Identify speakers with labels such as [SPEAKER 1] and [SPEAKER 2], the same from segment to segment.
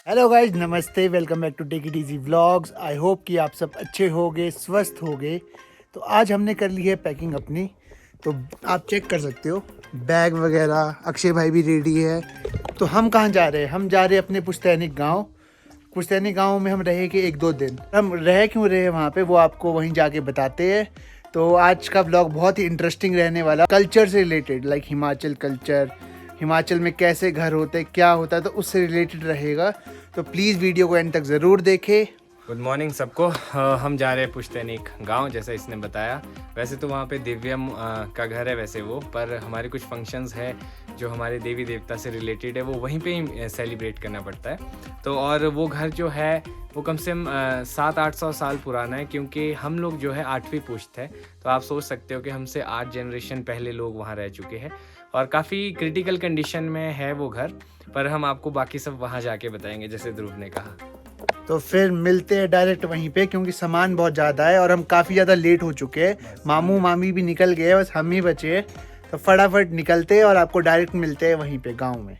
[SPEAKER 1] Hello guys, नमस्ते, welcome back to take it easy vlogs. I hope कि आप सब अच्छे होगे, स्वस्थ होगे। तो आज हमने कर ली है पैकिंग अपनी, तो आप चेक कर सकते हो बैग वगैरह। अक्षय भाई भी रेडी है। तो हम कहाँ जा रहे हैं? हम जा रहे हैं अपने पुश्तैनी गांव। पुश्तैनी गांव में हम रहे कि 1-2 दिन। हम रह क्यों रहे वहाँ पे, वो आपको वहीं जाके बताते हैं। तो आज का व्लॉग बहुत ही इंटरेस्टिंग रहने वाला, कल्चर से related, like Himachal culture, Himachal में कैसे घर होते हैं, क्या होता है, तो उससे रिलेटेड रहेगा। तो प्लीज़ वीडियो को एंड तक ज़रूर देखें।
[SPEAKER 2] गुड मॉर्निंग सबको। हम जा रहे हैं पुश्तैनीक गांव, जैसा इसने बताया। वैसे तो वहाँ पे दिव्यम का घर है वैसे वो, पर हमारे कुछ फंक्शंस है जो हमारे देवी देवता से रिलेटेड है, वो वहीं पे ही सेलिब्रेट करना पड़ता है। तो और वो घर जो है वो कम से कम 700-800 साल पुराना है, क्योंकि हम लोग जो है 8वीं पुश्त है। तो आप सोच सकते हो कि हमसे 8 जनरेशन पहले लोग वहाँ रह चुके हैं और काफ़ी क्रिटिकल कंडीशन में है वो घर। पर हम आपको बाकी सब वहाँ जाके बताएंगे, जैसे ध्रुव ने कहा।
[SPEAKER 1] तो फिर मिलते हैं डायरेक्ट वहीं पे, क्योंकि सामान बहुत ज़्यादा है और हम काफ़ी ज़्यादा लेट हो चुके हैं। मामू मामी भी निकल गए, बस हम ही बचे हैं। तो फटाफट निकलते हैं और आपको डायरेक्ट मिलते हैं वहीं पे गांव में।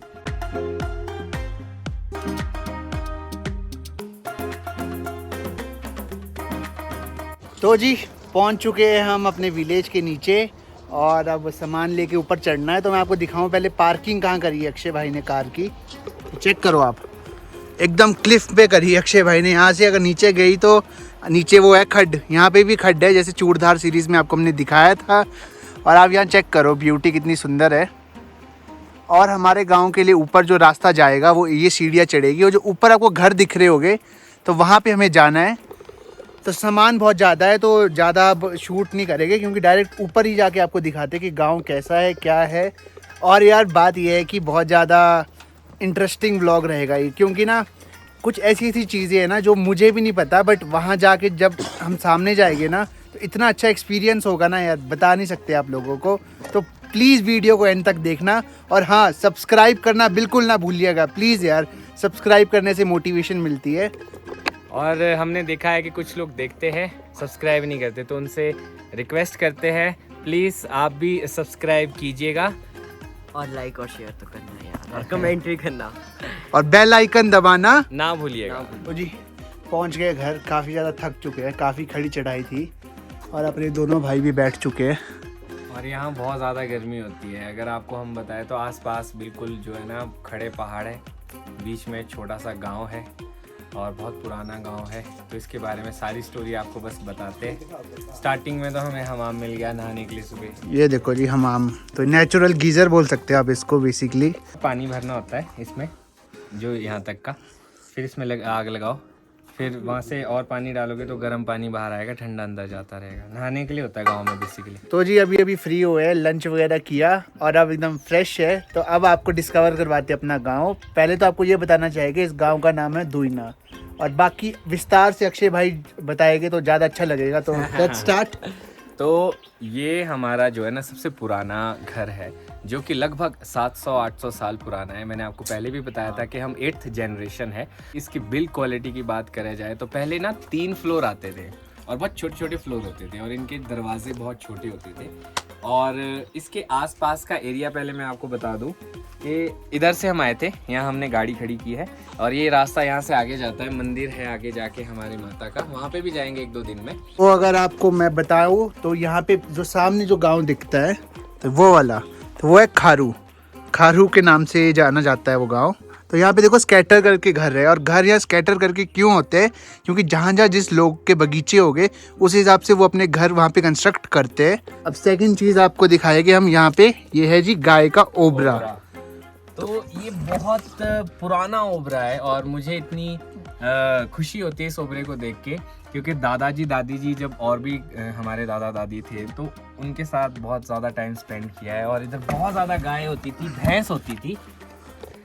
[SPEAKER 1] तो जी पहुंच चुके हैं हम अपने विलेज के नीचे और अब सामान लेके ऊपर चढ़ना है। तो मैं आपको दिखाऊं पहले पार्किंग कहाँ करी है अक्षय भाई ने कार की। चेक करो आप, एकदम क्लिफ पे करी है अक्षय भाई ने। यहाँ से अगर नीचे गई तो नीचे वो है खड्ड, यहाँ पे भी खड्ड है, जैसे चूड़धार सीरीज़ में आपको हमने दिखाया था। और आप यहाँ चेक करो ब्यूटी कितनी सुंदर है। और हमारे गांव के लिए ऊपर जो रास्ता जाएगा वो ये सीढ़ियाँ चढ़ेगी, और जो ऊपर आपको घर दिख रहे होंगे तो वहाँ पे हमें जाना है। तो सामान बहुत ज़्यादा है तो ज़्यादा अब शूट नहीं करेंगे, क्योंकि डायरेक्ट ऊपर ही जाके आपको दिखाते कि गांव कैसा है, क्या है। और यार बात यह है कि बहुत ज़्यादा इंटरेस्टिंग व्लॉग रहेगा ये, क्योंकि ना कुछ ऐसी ऐसी चीज़ें हैं ना जो मुझे भी नहीं पता, बट वहाँ जाके जब हम सामने जाएंगे ना तो इतना अच्छा एक्सपीरियंस होगा ना यार, बता नहीं सकते आप लोगों को। तो प्लीज़ वीडियो को एंड तक देखना। और हाँ, सब्सक्राइब करना बिल्कुल ना भूलिएगा प्लीज़ यार, सब्सक्राइब करने से मोटिवेशन मिलती है।
[SPEAKER 2] और हमने देखा है कि कुछ लोग देखते हैं सब्सक्राइब नहीं करते, तो उनसे रिक्वेस्ट करते हैं प्लीज़ आप भी सब्सक्राइब कीजिएगा
[SPEAKER 3] और लाइक और शेयर तो करना है यार, और कमेंट भी करना
[SPEAKER 1] और बेल आइकन दबाना
[SPEAKER 2] ना भूलिएगा।
[SPEAKER 1] तो जी पहुंच गए घर। काफ़ी ज़्यादा थक चुके हैं, काफ़ी खड़ी चढ़ाई थी और अपने दोनों भाई भी बैठ चुके हैं।
[SPEAKER 2] और यहाँ बहुत ज़्यादा गर्मी होती है। अगर आपको हम बताएं तो आसपास बिल्कुल जो है ना खड़े पहाड़ है, बीच में छोटा सा गांव है और बहुत पुराना गांव है। तो इसके बारे में सारी स्टोरी आपको बस बताते हैं। स्टार्टिंग में तो हमें हमाम मिल गया नहाने के लिए सुबह।
[SPEAKER 1] ये देखो जी हमाम, तो नेचुरल गीज़र बोल सकते हो आप इसको बेसिकली।
[SPEAKER 2] पानी भरना होता है इसमें जो यहाँ तक का, फिर इसमें आग लगाओ, फिर वहाँ से और पानी डालोगे तो गर्म पानी बाहर आएगा, ठंडा अंदर जाता रहेगा। नहाने के लिए होता है गांव में बेसिकली।
[SPEAKER 1] तो जी अभी अभी फ्री हुए हैं, लंच वगैरह किया और अब एकदम फ्रेश है। तो अब आपको डिस्कवर करवाते हैं अपना गांव। पहले तो आपको ये बताना चाहेंगे इस गांव का नाम है दुईना, और बाकी विस्तार से अक्षय भाई बताएंगे तो ज़्यादा अच्छा लगेगा। तो लेट्स स्टार्ट।
[SPEAKER 2] तो ये हमारा जो है ना सबसे पुराना घर है, जो कि लगभग 700-800 साल पुराना है। मैंने आपको पहले भी बताया था कि हम 8th जनरेशन है। इसकी बिल्ड क्वालिटी की बात करें जाए तो पहले ना 3 फ्लोर आते थे और बहुत छोटे छोटे फ्लोर होते थे और इनके दरवाजे बहुत छोटे होते थे। और इसके आसपास का एरिया पहले मैं आपको बता दूं कि इधर से हम आए थे, यहाँ हमने गाड़ी खड़ी की है और ये रास्ता यहाँ से आगे जाता है। मंदिर है आगे जाके हमारी माता का, वहाँ पे भी जाएंगे 1-2 दिन में।
[SPEAKER 1] तो अगर आपको मैं बताऊँ तो यहाँ पे जो सामने जो गाँव दिखता है तो वो वाला, तो वो है खारू। खारू के नाम से जाना जाता है वो गाँव। तो यहाँ पे देखो स्कैटर करके घर है, और घर यहाँ स्कैटर करके क्यों होते हैं, क्योंकि जहाँ जहाँ जिस लोग के बगीचे हो गए उस हिसाब से वो अपने घर वहाँ पे कंस्ट्रक्ट करते हैं। अब सेकंड चीज़ आपको दिखाएंगे हम यहाँ पे, ये है जी गाय का ओबरा।
[SPEAKER 2] तो ये बहुत पुराना ओबरा है और मुझे इतनी खुशी होती है इस ओबरे को देख के, क्योंकि दादाजी दादी जी जब और भी हमारे दादा दादी थे तो उनके साथ बहुत ज़्यादा टाइम स्पेंड किया है। और इधर बहुत ज़्यादा गाय होती थी, भैंस होती थी।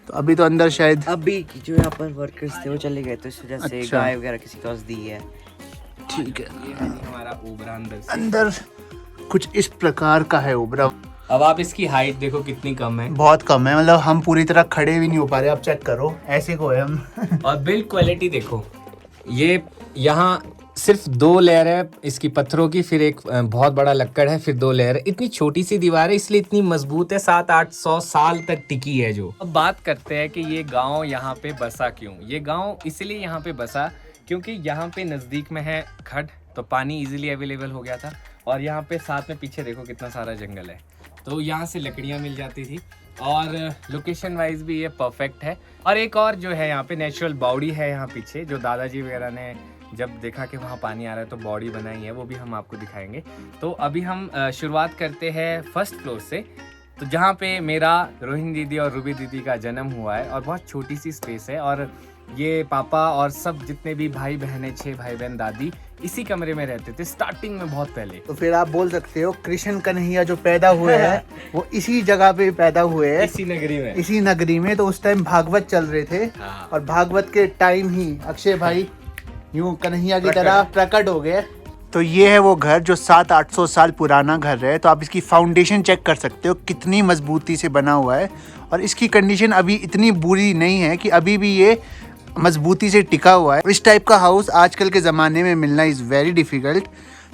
[SPEAKER 1] तो अभी तो अंदर शायद
[SPEAKER 3] अभी जो यहाँ पर वर्कर्स थे वो चले गए, तो इस वजह से
[SPEAKER 1] अच्छा।
[SPEAKER 3] गाय वगैरह किसी को दी है।
[SPEAKER 1] ठीक है,
[SPEAKER 2] ये है जी हमारा ओबरा अंदर से।
[SPEAKER 1] अंदर कुछ इस प्रकार का है ओबरा।
[SPEAKER 2] अब आप इसकी हाइट देखो कितनी कम है,
[SPEAKER 1] बहुत कम है, मतलब हम पूरी तरह खड़े भी नहीं हो पा रहे। आप चेक करो ऐसे को है हम।
[SPEAKER 2] और बिल्ड क्वालिटी देखो। ये यहाँ सिर्फ 2 लेयर है इसकी पत्थरों की, फिर एक बहुत बड़ा लक्कड़ है, फिर 2 लेयर है। इतनी छोटी सी दीवार है इसलिए इतनी मजबूत है, 700-800 साल तक टिकी है जो। अब बात करते हैं कि ये गांव यहाँ पे बसा क्यों। ये गांव इसलिए यहाँ पे बसा क्योंकि यहाँ पे नज़दीक में है खड्ड, तो पानी इजीली अवेलेबल हो गया था, और यहाँ पे साथ में पीछे देखो कितना सारा जंगल है, तो यहाँ से लकड़ियाँ मिल जाती थी, और लोकेशन वाइज भी ये परफेक्ट है। और एक और जो है यहाँ पे नेचुरल बावड़ी है यहाँ पीछे, जो दादाजी वगैरह ने जब देखा कि वहाँ पानी आ रहा है तो बॉडी बनाई है, वो भी हम आपको दिखाएंगे। तो अभी हम शुरुआत करते हैं फर्स्ट फ्लोर से, तो जहाँ पे मेरा, रोहिणी दीदी और रूबी दीदी का जन्म हुआ है, और बहुत छोटी सी स्पेस है, और ये पापा और सब जितने भी भाई बहन है, 6 भाई बहन, दादी इसी कमरे में रहते थे स्टार्टिंग में बहुत पहले।
[SPEAKER 1] तो फिर आप बोल सकते हो कृष्ण कन्हैया जो पैदा हुए हैं वो इसी जगह पे पैदा हुए हैं, इसी नगरी में। तो उस टाइम भागवत चल रहे थे,
[SPEAKER 2] हाँ।
[SPEAKER 1] और भागवत के टाइम ही अक्षय भाई यूं कन्हैया की तरह प्रकट हो गए। तो ये है वो घर जो 700-800 साल पुराना घर है। तो आप इसकी फाउंडेशन चेक कर सकते हो कितनी मजबूती से बना हुआ है, और इसकी कंडीशन अभी इतनी बुरी नहीं है कि अभी भी ये मजबूती से टिका हुआ है। इस टाइप का हाउस आजकल के ज़माने में मिलना इज़ वेरी डिफ़िकल्ट।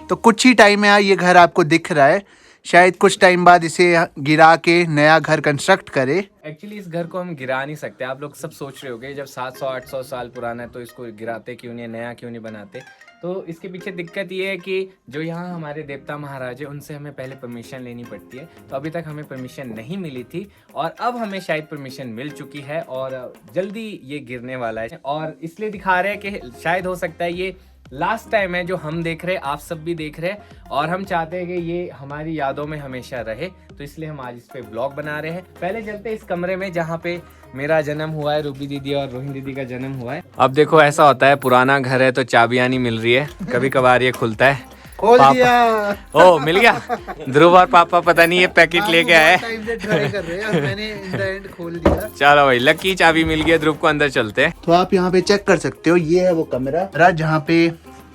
[SPEAKER 1] तो कुछ ही टाइम में ये घर आपको दिख रहा है, शायद कुछ टाइम बाद इसे गिरा के नया घर कंस्ट्रक्ट करे।
[SPEAKER 2] एक्चुअली इस घर को हम गिरा नहीं सकते। आप लोग सब सोच रहे होंगे जब 700-800 साल पुराना है तो इसको गिराते क्यों नहीं, नया क्यों नहीं बनाते। तो इसके पीछे दिक्कत ये है कि जो यहाँ हमारे देवता महाराज है उनसे हमें पहले परमिशन लेनी पड़ती है, तो अभी तक हमें परमिशन नहीं मिली थी, और अब हमें शायद परमिशन मिल चुकी है, और जल्दी ये गिरने वाला है। और इसलिए दिखा रहे हैं कि शायद हो सकता है ये लास्ट टाइम है जो हम देख रहे हैं, आप सब भी देख रहे हैं, और हम चाहते हैं कि ये हमारी यादों में हमेशा रहे, तो इसलिए हम आज इस पे ब्लॉग बना रहे हैं। पहले चलते हैं इस कमरे में जहाँ पे मेरा जन्म हुआ है, रूबी दीदी और रोहिणी दीदी का जन्म हुआ है। अब देखो ऐसा होता है, पुराना घर है तो चाबियां नहीं मिल रही है, कभी कभार ये खुलता है।
[SPEAKER 1] खोल दिया।
[SPEAKER 2] ओ मिल गया। ध्रुव और पापा पता नहीं ये पैकेट लेके आए,
[SPEAKER 1] मैंने खोल दिया।
[SPEAKER 2] चलो भाई लकी चाबी मिल गया, ध्रुव को अंदर चलते हैं।
[SPEAKER 1] तो आप यहाँ पे चेक कर सकते हो, ये है वो कमरा जहाँ पे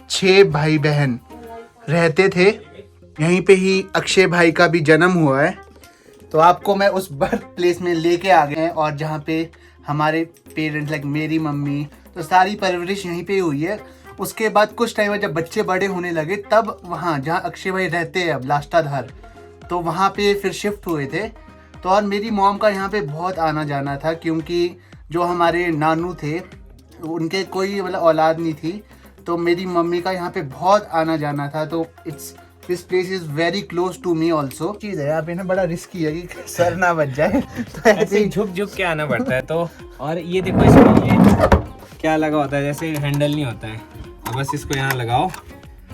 [SPEAKER 1] 6 भाई बहन रहते थे। यहीं पे ही अक्षय भाई का भी जन्म हुआ है। तो आपको मैं उस बर्थ प्लेस में लेके आ गए हैं, और जहाँ पे हमारे पेरेंट्स लाइक मेरी मम्मी, तो सारी परवरिश यहीं पे हुई है। उसके बाद कुछ टाइम जब बच्चे बड़े होने लगे तब वहाँ जहाँ अक्षय भाई रहते हैं अब लाष्टाधार, तो वहाँ पे फिर शिफ्ट हुए थे। तो और मेरी मॉम का यहाँ पे बहुत आना जाना था, क्योंकि जो हमारे नानू थे उनके कोई मतलब औलाद नहीं थी, तो मेरी मम्मी का यहाँ पे बहुत आना जाना था। तो this place is very close to me also. चीज़ है यहाँ पे ना, बड़ा रिस्की है कि सर ना बच जाए, तो
[SPEAKER 2] ऐसे झुक झुक के आना पड़ता है। तो और ये देखो इसमें ये क्या लगा होता है, जैसे हैंडल नहीं होता है, अब बस इसको यहाँ लगाओ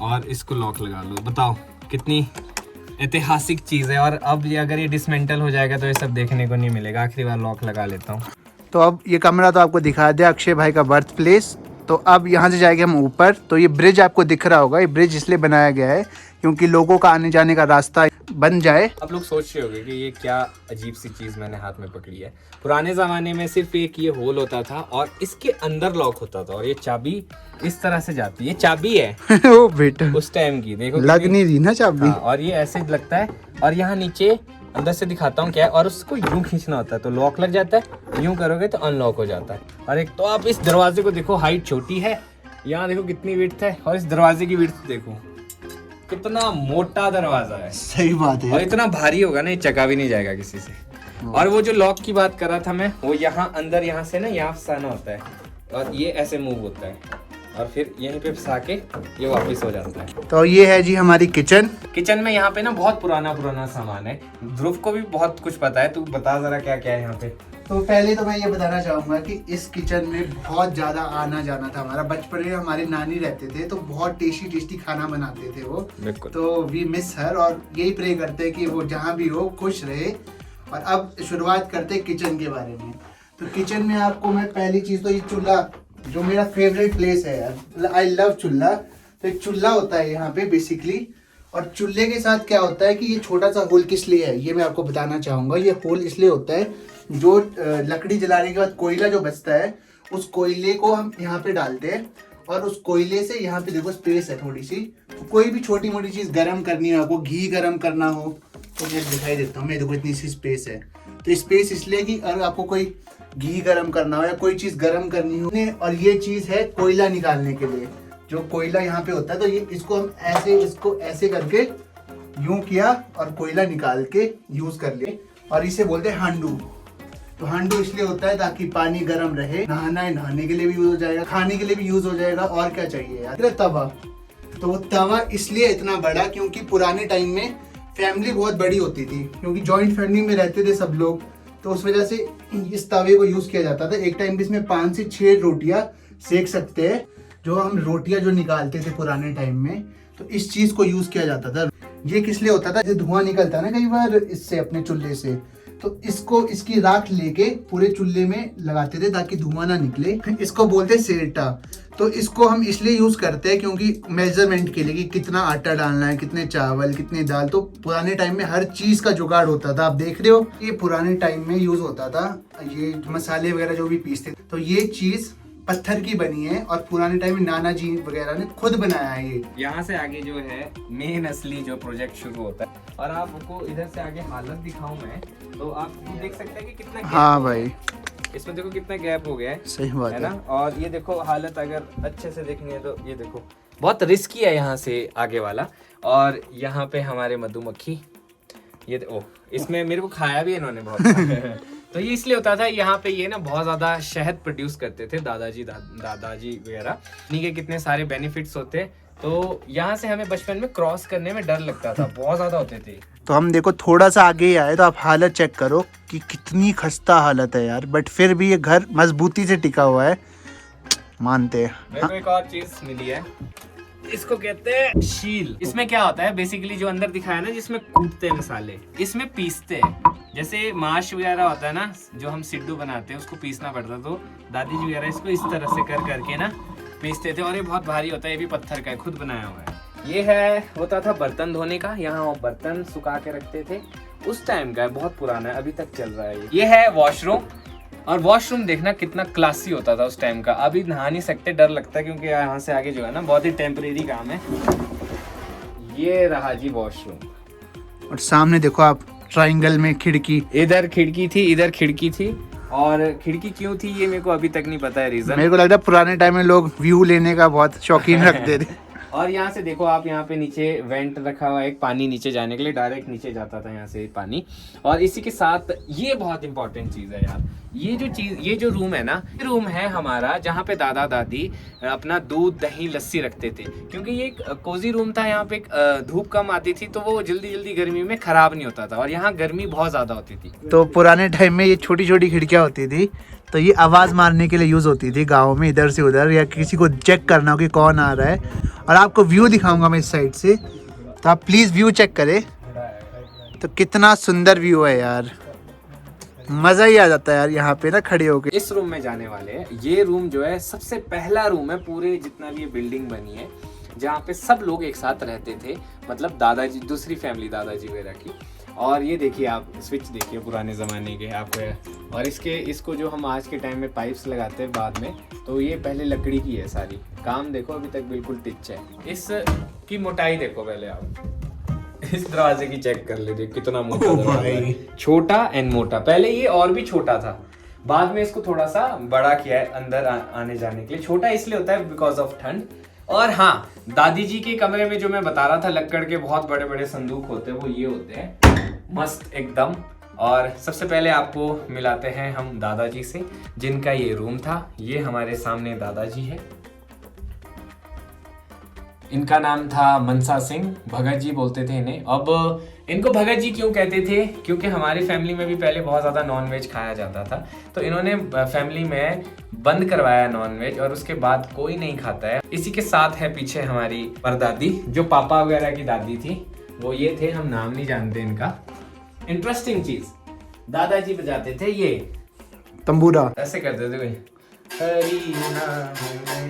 [SPEAKER 2] और इसको लॉक लगा लो। बताओ कितनी ऐतिहासिक चीज़ है। और अब ये अगर ये डिसमेंटल हो जाएगा तो ये सब देखने को नहीं मिलेगा। आखिरी बार लॉक लगा लेता हूँ।
[SPEAKER 1] तो अब ये कमरा तो आपको दिखा दिया, अक्षय भाई का बर्थ प्लेस। तो अब यहाँ से जाएंगे हम ऊपर। तो ये ब्रिज आपको दिख रहा होगा, ये ब्रिज इसलिए बनाया गया है क्योंकि लोगों का आने जाने का रास्ता बन जाए।
[SPEAKER 2] आप लोग सोच रहे होंगे कि ये क्या अजीब सी चीज मैंने हाथ में पकड़ी है। पुराने जमाने में सिर्फ एक ये होल होता था और इसके अंदर लॉक होता था, और ये चाबी इस तरह से जाती है। ये चाबी है
[SPEAKER 1] ओ बेटा,
[SPEAKER 2] उस टाइम की, देखो
[SPEAKER 1] लग नहीं रही ना चाबी।
[SPEAKER 2] हाँ, और ये ऐसे लगता है, और यहाँ नीचे अंदर से दिखाता हूँ क्या है, और उसको यूं खींचना होता है तो लॉक लग जाता है, यूं करोगे तो अनलॉक हो जाता है। और एक तो आप इस दरवाजे को देखो, हाइट छोटी है, यहाँ देखो कितनी विड्थ है, और इस दरवाजे की विड्थ देखो कितना मोटा दरवाजा है।
[SPEAKER 1] सही बात है।
[SPEAKER 2] और इतना भारी होगा ना, ये चका भी नहीं जाएगा किसी से। और वो जो लॉक की बात कर रहा था मैं, वो यहाँ अंदर, यहाँ से ना यहाँ फंसाना होता है, और ये ऐसे मूव होता है, और फिर यहीं पे फंसा के ये वापस हो जाता है।
[SPEAKER 1] तो ये है जी हमारी किचन।
[SPEAKER 2] किचन में यहाँ पे ना बहुत पुराना सामान है। ध्रुव को भी बहुत कुछ पता है, तू बता जरा क्या क्या है यहाँ पे।
[SPEAKER 1] तो पहले तो मैं ये बताना चाहूँगा कि इस किचन में बहुत ज़्यादा आना जाना था हमारा। बचपन में हमारे नानी रहते थे तो बहुत टेस्टी खाना बनाते थे वो। तो वी मिस हर, और यही प्रे करते हैं कि वो जहाँ भी हो खुश रहे। और अब शुरुआत करते हैं किचन के बारे में। तो किचन में आपको मैं पहली चीज़ तो ये चूल्हा, जो मेरा फेवरेट प्लेस है, आई लव चूल्हा। तो एक चूल्हा होता है यहाँ पे बेसिकली, और चूल्हे के साथ क्या होता है कि ये छोटा सा होल किस लिए है ये मैं आपको बताना चाहूँगा। ये होल इसलिए होता है, जो लकड़ी जलाने के बाद कोयला जो बचता है उस कोयले को हम यहाँ पे डालते हैं, और उस कोयले से यहाँ पे देखो स्पेस है थोड़ी सी। तो कोई भी छोटी मोटी चीज़ गर्म करनी हो, आपको घी गर्म करना हो, तो मैं दिखाई देता हूँ, मैं देखो इतनी सी स्पेस है। तो स्पेस इसलिए कि अगर आपको कोई घी गर्म करना हो या कोई चीज़ गर्म करनी हो, और ये चीज़ है कोयला निकालने के लिए। जो कोयला यहाँ पे होता है, तो ये इसको हम इसको ऐसे करके यूं किया और कोयला निकाल के यूज कर लिए, और इसे बोलते हैं हांडू। तो हांडू इसलिए होता है ताकि पानी गर्म रहे, नहाने के लिए भी यूज हो जाएगा, खाने के लिए भी यूज हो जाएगा, और क्या चाहिए यार, तवा। तो वो तवा इसलिए इतना बड़ा क्योंकि पुराने टाइम में फैमिली बहुत बड़ी होती थी, क्योंकि जॉइंट फैमिली में रहते थे सब लोग, तो उस वजह से इस तवे को यूज किया जाता था। एक टाइम पे इसमें 5 से 6 रोटियां सेक सकते हैं। जो हम रोटियां जो निकालते थे पुराने टाइम में, तो इस चीज को यूज किया जाता था। ये किस लिए होता था, जो धुआं निकलता है ना कई बार इससे अपने चूल्हे से, तो इसकी राख लेके पूरे चूल्हे में लगाते थे ताकि धुआं ना निकले। इसको बोलते हैं सेरटा। तो इसको हम इसलिए यूज करते हैं क्योंकि मेजरमेंट के लिए कि कितना आटा डालना है, कितने चावल, कितने दाल। तो पुराने टाइम में हर चीज का जुगाड़ होता था। आप देख रहे हो, ये पुराने टाइम में यूज होता था। ये मसाले वगैरह जो भी पीसते, तो ये चीज पत्थर की बनी है, और पुराने टाइम में नाना जी वगैरह ने खुद बनाया है ये।
[SPEAKER 2] यहाँ से आगे जो है मेन असली जो प्रोजेक्ट शुरू होता है, और आपको इधर से आगे हालत दिखाऊं मैं, तो आप देख सकते हैं कि कितना गैप।
[SPEAKER 1] हाँ भाई,
[SPEAKER 2] इसमें देखो कितना गैप हो गया है,
[SPEAKER 1] सही बात है
[SPEAKER 2] ना। और ये देखो हालत अगर अच्छे से देखनी है तो ये देखो बहुत रिस्की है यहाँ से आगे वाला। और यहाँ पे हमारे मधुमक्खी, ये ओह, इसमें मेरे को खाया भी इन्होंने बहुत। तो ये इसलिए होता था, यहाँ पे ये ना बहुत ज्यादा शहद प्रोड्यूस करते थे दादाजी वगैरह। इन्हीं के कितने सारे बेनिफिट्स होते। तो यहाँ से हमें बचपन में क्रॉस करने में डर लगता था, बहुत ज्यादा होते थे।
[SPEAKER 1] तो हम देखो थोड़ा सा आगे ही आए, तो आप हालत चेक करो कि कितनी खस्ता हालत है यार, बट फिर भी ये घर मजबूती से टिका हुआ है, मानते हैं।
[SPEAKER 2] मेरे को एक और चीज मिली है, इसको कहते हैं शील। इसमें क्या होता है बेसिकली, जो अंदर दिखाया ना, जिसमें कूटते हैं मसाले, इसमें पीसते हैं। जैसे माश वगैरह होता है ना, जो हम सिड्डू बनाते हैं, उसको पीसना पड़ता, तो दादी जी वगैरह इसको इस तरह से कर करके ना पीसते थे। और ये बहुत भारी होता है, ये भी पत्थर का है, खुद बनाया हुआ है। ये है होता था बर्तन धोने का, यहाँ बर्तन सुखा के रखते थे, उस टाइम का है, बहुत पुराना है, अभी तक चल रहा है। ये है वॉशरूम, और वॉशरूम देखना कितना क्लासी होता था उस टाइम का। अभी नहा नहीं सकते, डर लगता है, क्योंकि यहाँ से आगे जो है ना बहुत ही टेम्परेरी काम है। ये रहा जी वॉशरूम,
[SPEAKER 1] और सामने देखो आप ट्रायंगल में खिड़की,
[SPEAKER 2] इधर खिड़की थी, इधर खिड़की थी। और खिड़की क्यों थी ये मेरे को अभी तक नहीं पता है रीजन।
[SPEAKER 1] मेरे को लगता है पुराने टाइम में लोग व्यू लेने का बहुत शौकीन रखते थे।
[SPEAKER 2] और यहाँ से देखो आप, यहाँ पे नीचे वेंट रखा हुआ है, एक पानी नीचे जाने के लिए, डायरेक्ट नीचे जाता था यहाँ से पानी। और इसी के साथ ये बहुत इंपॉर्टेंट चीज है यार, ये जो रूम है ना, ये रूम है हमारा जहाँ पे दादा दादी अपना दूध दही लस्सी रखते थे। क्योंकि ये एक कोजी रूम था, यहाँ पे धूप कम आती थी, तो वो जल्दी जल्दी गर्मी में खराब नहीं होता था, और यहाँ गर्मी बहुत ज्यादा होती थी।
[SPEAKER 1] तो पुराने टाइम में ये छोटी छोटी खिड़कियाँ होती थी, तो ये आवाज मारने के लिए यूज होती थी गाँव में, इधर से उधर, या किसी को चेक करना हो कि कौन आ रहा है। और आपको व्यू दिखाऊंगा मैं इस साइड से, तो आप प्लीज व्यू चेक करें, तो कितना सुंदर व्यू है यार, मजा ही आ जाता है यार यहाँ पे ना खड़े होके।
[SPEAKER 2] इस रूम में जाने वाले हैं। ये रूम जो है सबसे पहला रूम है पूरे जितना भी ये बिल्डिंग बनी है, जहाँ पे सब लोग एक साथ रहते थे, मतलब दादाजी, दूसरी फैमिली दादाजी वगैरह की। और ये देखिए आप स्विच देखिए पुराने ज़माने के आपको, और इसको जो हम आज के टाइम में पाइप्स लगाते हैं बाद में, तो ये पहले लकड़ी की है सारी। काम देखो अभी तक बिल्कुल टिच है। इस की मोटाई देखो पहले आप, इस दरवाजे की चेक कर लीजिए कितना मोटा दरवाजा है। छोटा एंड मोटा, पहले ये और भी छोटा था, बाद में इसको थोड़ा सा बड़ा किया है अंदर आने जाने के लिए। छोटा इसलिए होता है बिकॉज ऑफ ठंड। और हाँ, दादी जी के कमरे में जो मैं बता रहा था, लक्कड़ के बहुत बड़े बड़े संदूक होते हैं, वो ये होते हैं मस्त एकदम। और सबसे पहले आपको मिलाते हैं हम दादाजी से, जिनका ये रूम था। ये हमारे सामने दादाजी है, इनका नाम था मनसा सिंह, भगत जी बोलते थे इन्हें। अब इनको भगत जी क्यों कहते थे, क्योंकि हमारी फैमिली में भी पहले बहुत ज़्यादा नॉनवेज खाया जाता था, तो इन्होंने फैमिली में बंद करवाया नॉनवेज, और उसके बाद कोई नहीं खाता है। इसी के साथ है पीछे हमारी परदादी, जो पापा वगैरह की दादी थी, वो ये थे, हम नाम नहीं जानते इनका। इंटरेस्टिंग चीज, दादाजी बजाते थे ये
[SPEAKER 1] तंबूरा,
[SPEAKER 2] ऐसे करते थे कोई,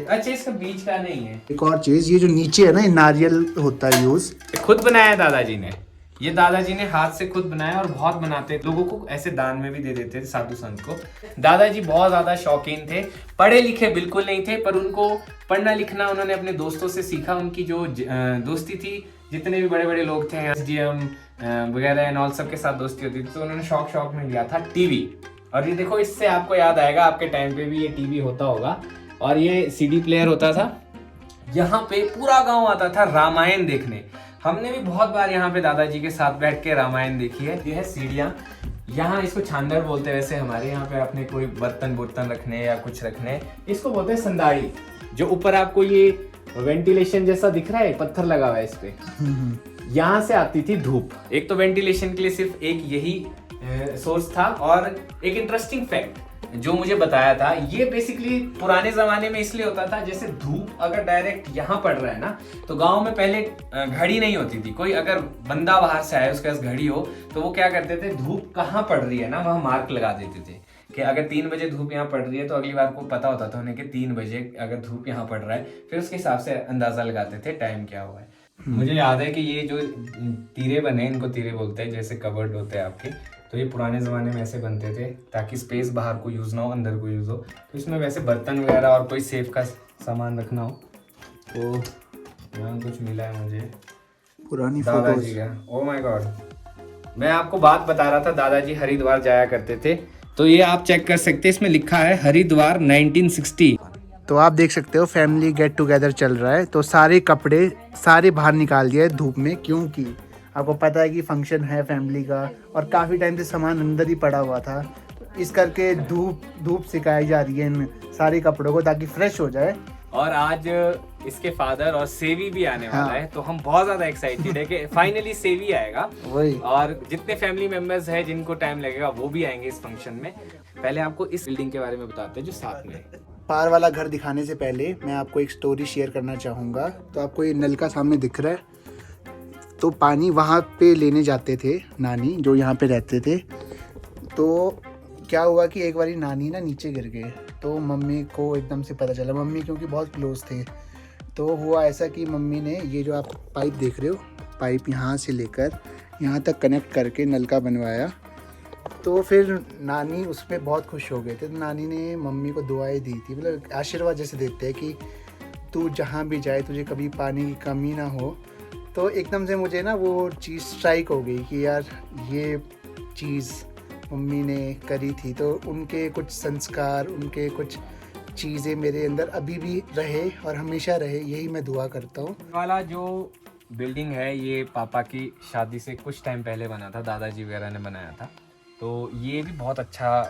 [SPEAKER 2] अच्छा इसका बीच का नहीं है।
[SPEAKER 1] एक और चीज, ये जो नीचे है ना, ये नारियल होता है यूज,
[SPEAKER 2] खुद बनाया दादाजी ने, ये दादाजी ने हाथ से खुद बनाया, और बहुत बनाते, लोगों को ऐसे दान में भी दे देते थे साधु संत को। दादाजी बहुत ज्यादा शौकीन थे, पढ़े लिखे बिल्कुल नहीं थे, पर उनको पढ़ना लिखना उन्होंने अपने दोस्तों से सीखा। उनकी जो दोस्ती थी, जितने भी बड़े बड़े लोग थे, SDM वगैरह एंड ऑल, सबके साथ दोस्ती होती थी, तो उन्होंने शौक में लिया था टीवी। और ये देखो, इससे आपको याद आएगा आपके टाइम पे भी ये टीवी होता होगा, और ये CD प्लेयर होता था, यहाँ पे पूरा गांव आता था रामायण देखने। हमने भी बहुत बार यहाँ पे दादाजी के साथ बैठ के रामायण देखी है। ये है सीढ़ियाँ, यहाँ इसको छांदर बोलते हैं वैसे हमारे यहाँ पे, अपने कोई बर्तन रखने या कुछ रखने, इसको बोलते हैं संदाड़ी। जो ऊपर आपको ये वेंटिलेशन जैसा दिख रहा है, पत्थर लगा हुआ है इस पे, यहाँ से आती थी धूप। एक तो वेंटिलेशन के लिए सिर्फ एक यही सोर्स था। और एक इंटरेस्टिंग फैक्ट जो मुझे बताया था, ये बेसिकली पुराने जमाने में इसलिए होता था, जैसे धूप अगर डायरेक्ट यहाँ पड़ रहा है ना, तो गांव में पहले घड़ी नहीं होती थी। कोई अगर बंदा बाहर से आए उसके पास घड़ी हो तो वो क्या करते थे, धूप कहाँ पड़ रही है ना वहाँ मार्क लगा देते थे कि अगर 3 बजे धूप यहाँ पड़ रही है तो अगली बार को पता होता था उन्हें कि 3 बजे अगर धूप यहाँ पड़ रहा है। फिर उसके हिसाब से अंदाजा लगाते थे टाइम क्या हुआ है। मुझे याद है कि ये जो तीरे बने, इनको तीरे बोलते हैं, जैसे कबर्ड होते हैं आपके, तो ये पुराने ज़माने में ऐसे बनते थे ताकि स्पेस बाहर को यूज़ ना हो, अंदर को यूज़ हो। तो इसमें वैसे बर्तन वगैरह और कोई सेफ का सामान रखना हो तो यहाँ कुछ मिला है मुझे,
[SPEAKER 1] पुरानी
[SPEAKER 2] दादाजी का। ओह माय गॉड, मैं आपको बात बता रहा था, दादाजी हरिद्वार जाया करते थे, तो ये आप चेक कर सकते हैं, इसमें लिखा है हरिद्वार 1960।
[SPEAKER 1] तो आप देख सकते हो फैमिली गेट टुगेदर चल रहा है, तो सारे कपड़े सारे बाहर निकाल दिए धूप में, क्योंकि आपको पता है कि फंक्शन है फैमिली का और काफ़ी टाइम से सामान अंदर ही पड़ा हुआ था। तो इस करके धूप सिखाई जा रही है इन सारे कपड़ों को ताकि फ्रेश हो जाए।
[SPEAKER 2] और आज इसके फादर और सेवी भी आने वाला है, तो हम बहुत ज्यादा एक्साइटेड है कि फाइनली सेवी आएगा।
[SPEAKER 1] वही,
[SPEAKER 2] और जितने फैमिली मेंबर्स हैं जिनको टाइम लगेगा वो भी आएंगे इस फंक्शन में। पहले आपको इस बिल्डिंग के बारे में बताते हैं जो साथ में है।
[SPEAKER 1] पार वाला घर दिखाने से पहले मैं आपको एक स्टोरी शेयर करना चाहूँगा। तो आपको ये नल का सामने दिख रहा है, तो पानी वहाँ पे लेने जाते थे नानी जो यहाँ पे रहते थे। तो क्या हुआ कि एक बारी नानी ना नीचे गिर गए, तो मम्मी को एकदम से पता चला, मम्मी क्योंकि बहुत क्लोज थे। तो हुआ ऐसा कि मम्मी ने ये जो आप पाइप देख रहे हो, पाइप यहाँ से लेकर यहाँ तक कनेक्ट करके नल का बनवाया। तो फिर नानी उसमें बहुत खुश हो गए थे। तो नानी ने मम्मी को दुआएं दी थी, मतलब आशीर्वाद जैसे देते हैं कि तू जहाँ भी जाए तुझे कभी पानी की कमी ना हो। तो एकदम से मुझे ना वो चीज़ स्ट्राइक हो गई कि यार ये चीज़ मम्मी ने करी थी, तो उनके कुछ संस्कार, उनके कुछ चीज़ें मेरे अंदर अभी भी रहे और हमेशा रहे, यही मैं दुआ करता हूँ।
[SPEAKER 2] वाला जो बिल्डिंग है ये पापा की शादी से कुछ टाइम पहले बना था, दादाजी वगैरह ने बनाया था। तो ये भी बहुत अच्छा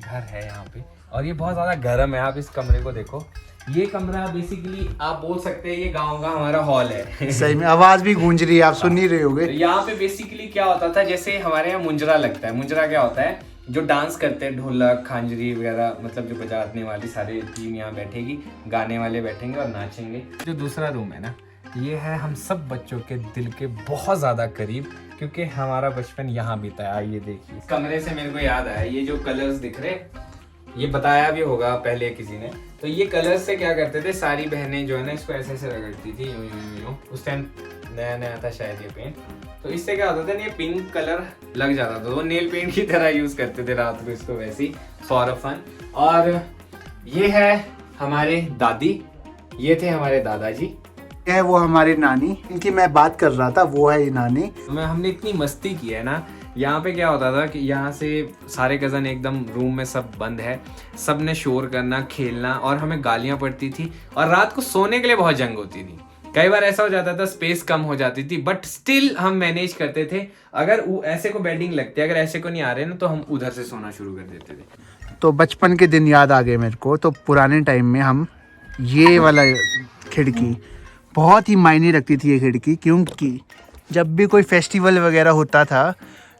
[SPEAKER 2] घर है यहाँ पे, और ये बहुत ज़्यादा गर्म है। आप इस कमरे को देखो, ये कमरा बेसिकली आप बोल सकते हैं ये गांव का हमारा हॉल है।
[SPEAKER 1] सही में आवाज़ भी गूंज रही है, आप सुन ही रहे होगे।
[SPEAKER 2] तो यहाँ पे बेसिकली क्या होता था, जैसे हमारे यहाँ मुंजरा लगता है। मुंजरा क्या होता है, जो डांस करते हैं, ढोलक खांजरी वगैरह, मतलब जो बजाने वाली सारी टीम यहाँ बैठेगी, गाने वाले बैठेंगे और नाचेंगे। जो दूसरा रूम है ना, ये है हम सब बच्चों के दिल के बहुत ज़्यादा करीब, क्योंकि हमारा बचपन यहाँ बीता है। आइए देखिए, इस कमरे से मेरे को याद आया, ये जो कलर्स दिख रहे, ये बताया भी होगा पहले किसी ने। तो ये कलर्स से क्या करते थे, सारी बहनें जो है ना इसको ऐसे ऐसे रगड़ती थी, यूं यूं यूं। उस टाइम नया नया था शायद ये पेंट। तो इससे क्या होता था ना, ये पिंक कलर लग जाता था, वो नेल पेंट की तरह यूज करते थे रात को इसको, वैसी फॉर फन। और ये है हमारे दादी, ये थे हमारे दादाजी,
[SPEAKER 1] है वो हमारी नानी, इनकी मैं बात कर रहा था, वो है ये नानी।
[SPEAKER 2] हमने इतनी मस्ती की है ना। यहाँ पे क्या होता था कि यहाँ से सारे कज़न एकदम रूम में सब बंद है, सब ने शोर करना, खेलना, और हमें गालियाँ पड़ती थी, और रात को सोने के लिए बहुत जंग होती थी। कई बार ऐसा हो जाता था स्पेस कम हो जाती थी, बट स्टिल हम मैनेज करते थे। अगर ऐसे को बेडिंग लगती है, अगर ऐसे को नहीं आ रहे ना, तो हम उधर से सोना शुरू कर देते थे।
[SPEAKER 1] तो बचपन के दिन याद आ गए मेरे को। तो पुराने टाइम में हम ये वाला खिड़की बहुत ही मायने रखती थी ये खिड़की, क्योंकि जब भी कोई फेस्टिवल वगैरह होता था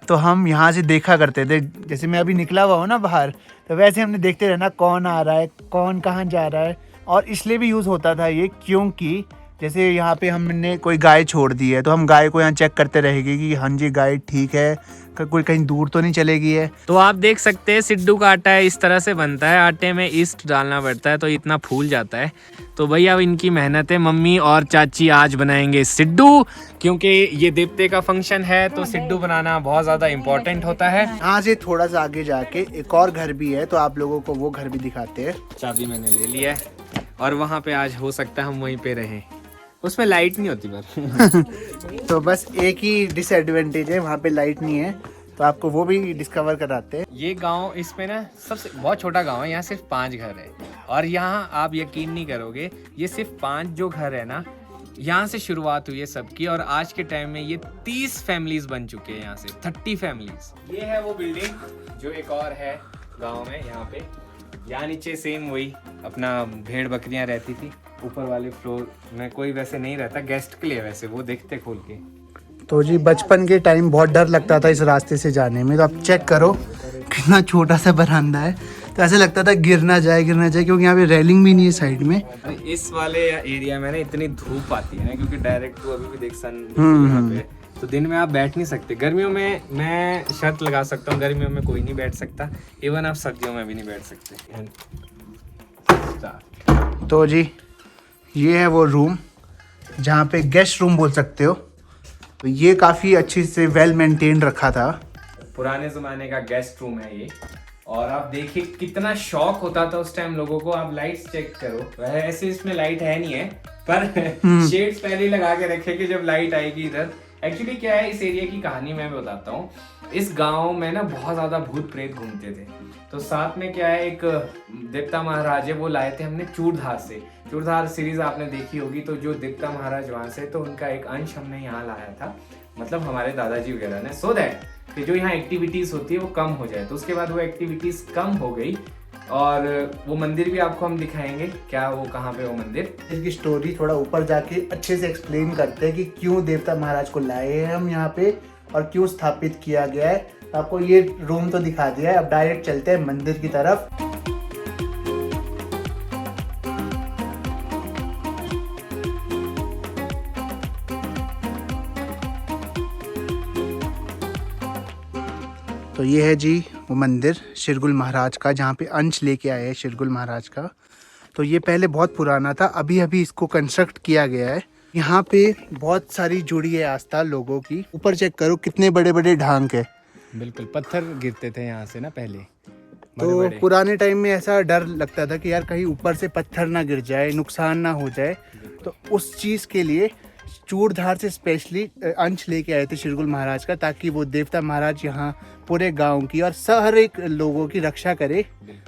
[SPEAKER 1] तो हम यहाँ से देखा करते थे। जैसे मैं अभी निकला हुआ हूँ ना बाहर, तो वैसे हमने देखते रहना कौन आ रहा है, कौन कहाँ जा रहा है। और इसलिए भी यूज़ होता था ये, क्योंकि जैसे यहाँ पे हमने कोई गाय छोड़ दी है तो हम गाय को यहाँ चेक करते रहेंगे कि हाँ जी गाय ठीक है, कोई कहीं दूर तो नहीं चलेगी है।
[SPEAKER 2] तो आप देख सकते हैं सिड्डू का आटा है, इस तरह से बनता है। आटे में ईस्ट डालना पड़ता है तो इतना फूल जाता है। तो भाई अब इनकी मेहनत है। मम्मी और चाची आज बनाएंगे सिड्डू, क्योंकि ये देवते का फंक्शन है, तो सिड्डू बनाना बहुत ज़्यादा इम्पोर्टेंट होता है।
[SPEAKER 1] यहाँ से थोड़ा सा आगे जाके एक और घर भी है, तो आप लोगों को वो घर भी दिखाते हैं।
[SPEAKER 2] चाबी मैंने ले ली है, और वहाँ पे आज हो सकता है हम वहीं पे रहें। उसमें लाइट नहीं होती पर
[SPEAKER 1] तो बस एक ही डिसएडवांटेज है, वहाँ पे लाइट नहीं है। तो आपको वो भी डिस्कवर कराते हैं।
[SPEAKER 2] ये गांव इसमें ना सबसे बहुत छोटा गांव है, यहाँ सिर्फ 5 घर है और यहाँ आप यकीन नहीं करोगे, ये सिर्फ 5 जो घर है ना, यहाँ से शुरुआत हुई है सबकी और आज के टाइम में ये 30 फैमिलीज बन चुके हैं, यहाँ से 30 फैमिलीज। ये है वो बिल्डिंग जो एक और है गांव में, यहाँ पे यहाँ नीचे सेम वही अपना भेड़ बकरियां रहती थी। ऊपर वाले फ्लोर में कोई वैसे नहीं रहता, गेस्ट के लिए वैसे वो देखते खोल के।
[SPEAKER 1] तो जी बचपन के टाइम बहुत डर लगता था इस रास्ते से जाने में, तो आप चेक करो कितना छोटा सा बरामदा है, तो ऐसे लगता था गिर ना जाए क्योंकि यहाँ पे रेलिंग भी नहीं है साइड में।
[SPEAKER 2] इस वाले एरिया में ना इतनी धूप आती है ना, क्योंकि डायरेक्ट तो अभी भी देख सन यहाँ पे, तो दिन में आप बैठ नहीं सकते। गर्मियों में मैं शर्त लगा सकता हूँ, गर्मियों में कोई नहीं बैठ सकता, इवन आप सर्दियों में भी नहीं बैठ सकते।
[SPEAKER 1] तो जी ये है वो रूम जहाँ पे गेस्ट रूम बोल सकते हो, तो ये काफ़ी अच्छी से वेल मेंटेन रखा था।
[SPEAKER 2] पुराने ज़माने का गेस्ट रूम है ये, और आप देखिए कितना शौक होता था उस टाइम लोगों को। आप लाइट्स चेक करो, वह ऐसे इसमें लाइट है नहीं है, पर शेड्स पहले ही लगा के रखे कि जब लाइट आएगी इधर। एक्चुअली क्या है इस एरिया की कहानी मैं बताता हूँ। इस गांव में ना बहुत ज़्यादा भूत प्रेत घूमते थे, तो साथ में क्या है एक देवता महाराज है, वो लाए थे हमने चूड़धार से। चूड़धार सीरीज आपने देखी होगी, तो जो देवता महाराज वहाँ से, तो उनका एक अंश हमने यहाँ लाया था, मतलब हमारे दादाजी वगैरह ने, सो दैट कि जो यहाँ एक्टिविटीज़ होती है वो कम हो जाए। तो उसके बाद वो एक्टिविटीज़ कम हो गई, और वो मंदिर भी आपको हम दिखाएंगे क्या वो कहाँ पे वो मंदिर।
[SPEAKER 1] इसकी स्टोरी थोड़ा ऊपर जाके अच्छे से एक्सप्लेन करते हैं कि क्यों देवता महाराज को लाए हैं हम यहाँ पे और क्यों स्थापित किया गया है। आपको ये रूम तो दिखा दिया है, अब डायरेक्ट चलते हैं मंदिर की तरफ। तो ये है जी वो मंदिर शिरगुल महाराज का, जहाँ पे अंश लेके आए हैं शिरगुल महाराज का। तो ये पहले बहुत पुराना था, अभी अभी इसको कंस्ट्रक्ट किया गया है। यहाँ पे बहुत सारी जुड़ी है आस्था लोगों की। ऊपर चेक करो कितने बड़े बड़े ढांक है।
[SPEAKER 2] बिल्कुल पत्थर गिरते थे यहाँ से ना पहले,
[SPEAKER 1] तो पुराने टाइम में ऐसा डर लगता था कि यार कहीं ऊपर से पत्थर ना गिर जाए, नुकसान ना हो जाए, तो उस चीज़ के लिए चूड़धार से स्पेशली अंश लेके आए थे शिरगुल महाराज का, ताकि वो देवता महाराज यहाँ पूरे गांव की और हर एक लोगों की रक्षा करे।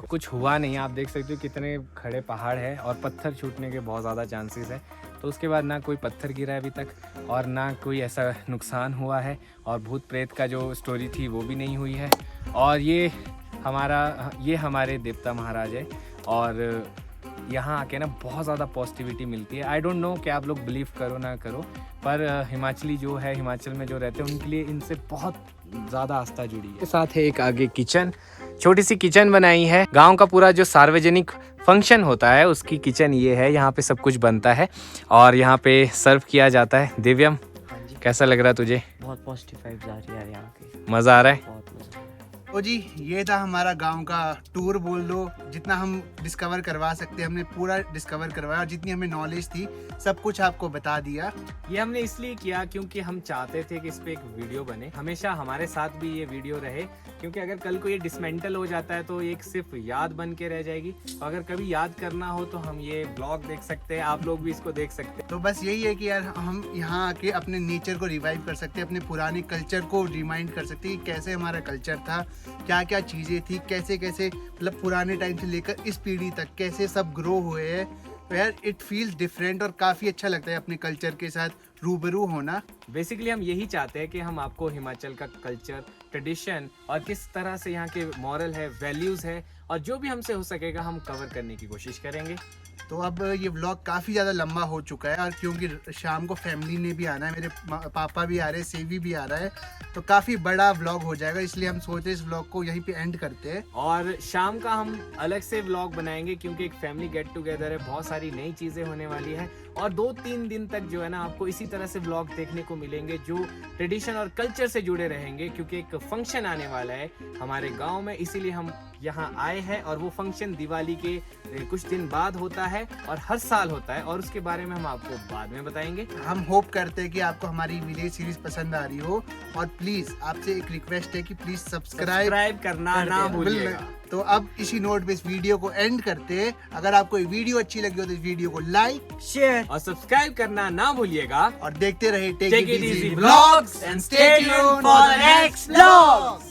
[SPEAKER 2] कुछ हुआ नहीं, आप देख सकते हो कितने खड़े पहाड़ है और पत्थर छूटने के बहुत ज़्यादा चांसेस है। तो उसके बाद ना कोई पत्थर गिरा है अभी तक, और ना कोई ऐसा नुकसान हुआ है, और भूत प्रेत का जो स्टोरी थी वो भी नहीं हुई है। और ये हमारे देवता महाराज है, और यहाँ आके ना बहुत ज़्यादा पॉजिटिविटी मिलती है। आई डोंट नो कि आप लोग बिलीव करो ना करो, पर हिमाचली जो है, हिमाचल में जो रहते हैं उनके लिए इनसे बहुत ज़्यादा आस्था जुड़ी है। साथ है एक आगे किचन, छोटी सी किचन बनाई है। गांव का पूरा जो सार्वजनिक फंक्शन होता है उसकी किचन ये है, यहाँ पे सब कुछ बनता है और यहाँ पे सर्व किया जाता है। दिव्यम कैसा लग रहा है तुझे?
[SPEAKER 3] बहुत पॉजिटिव वाइब्स आ रही है यहाँ की,
[SPEAKER 2] मज़ा आ रहा है?
[SPEAKER 3] बहुत मजा।
[SPEAKER 1] तो जी ये था हमारा गांव का टूर बोल लो, जितना हम डिस्कवर करवा सकते हैं हमने पूरा डिस्कवर करवाया, और जितनी हमें नॉलेज थी सब कुछ आपको बता दिया।
[SPEAKER 2] ये हमने इसलिए किया क्योंकि हम चाहते थे कि इस पे एक वीडियो बने, हमेशा हमारे साथ भी ये वीडियो रहे, क्योंकि अगर कल को ये डिसमेंटल हो जाता है तो एक सिर्फ याद बन के रह जाएगी। तो अगर कभी याद करना हो तो हम ये ब्लॉग देख सकते हैं, आप लोग भी इसको देख सकते हैं।
[SPEAKER 1] तो बस यही है कि यार हम यहाँ आके अपने नेचर को रिवाइव कर सकते हैं, अपने पुराने कल्चर को रिमाइंड कर सकते हैं कि कैसे हमारा कल्चर था, क्या क्या चीज़ें थी, कैसे कैसे मतलब पुराने टाइम से लेकर इस पीढ़ी तक कैसे सब ग्रो हुए हैं। तो यार इट फील्स डिफरेंट और काफ़ी अच्छा लगता है अपने कल्चर के साथ रूबरू होना।
[SPEAKER 2] बेसिकली हम यही चाहते हैं कि हम आपको हिमाचल का कल्चर, ट्रेडिशन और किस तरह से यहाँ के मॉरल है, वैल्यूज़ है, और जो भी हमसे हो सकेगा हम कवर करने की कोशिश करेंगे।
[SPEAKER 1] तो अब ये व्लॉग काफ़ी ज़्यादा लंबा हो चुका है, और क्योंकि शाम को फैमिली ने भी आना है, मेरे पापा भी आ रहे हैं, सेवी भी आ रहा है, तो काफ़ी बड़ा व्लॉग हो जाएगा, इसलिए हम सोच रहे हैं इस व्लॉग को यहीं पे एंड करते हैं।
[SPEAKER 2] और शाम का हम अलग से व्लॉग बनाएंगे, क्योंकि एक फैमिली गेट टुगेदर है, बहुत सारी नई चीज़ें होने वाली है, और 2-3 दिन तक जो है ना आपको इसी तरह से व्लॉग देखने को मिलेंगे जो ट्रेडिशन और कल्चर से जुड़े रहेंगे, क्योंकि एक फंक्शन आने वाला है हमारे गाँव में, इसीलिए हम यहाँ आए हैं। और वो फंक्शन दिवाली के कुछ दिन बाद होता है और हर साल होता है, और उसके बारे में हम आपको बाद में बताएंगे।
[SPEAKER 1] हम होप करते हैं कि आपको हमारी विलेज सीरीज पसंद आ रही हो, और प्लीज़ आपसे एक रिक्वेस्ट है कि प्लीज़ सब्सक्राइब
[SPEAKER 2] करना ना भूलिएगा।
[SPEAKER 1] तो अब इसी नोट पे इस वीडियो को एंड करते हैं। अगर आपको ये वीडियो अच्छी लगी हो तो इस वीडियो को लाइक
[SPEAKER 3] शेयर
[SPEAKER 2] और सब्सक्राइब करना ना भूलिएगा।
[SPEAKER 1] और देखते रहे take
[SPEAKER 2] Take
[SPEAKER 1] it
[SPEAKER 2] it
[SPEAKER 1] easy
[SPEAKER 2] easy
[SPEAKER 1] vlogs
[SPEAKER 2] vlogs
[SPEAKER 1] and
[SPEAKER 2] and
[SPEAKER 1] stay
[SPEAKER 2] stay
[SPEAKER 1] tuned
[SPEAKER 2] tuned
[SPEAKER 1] for
[SPEAKER 2] for
[SPEAKER 1] the
[SPEAKER 2] the
[SPEAKER 1] next
[SPEAKER 2] next
[SPEAKER 1] vlog.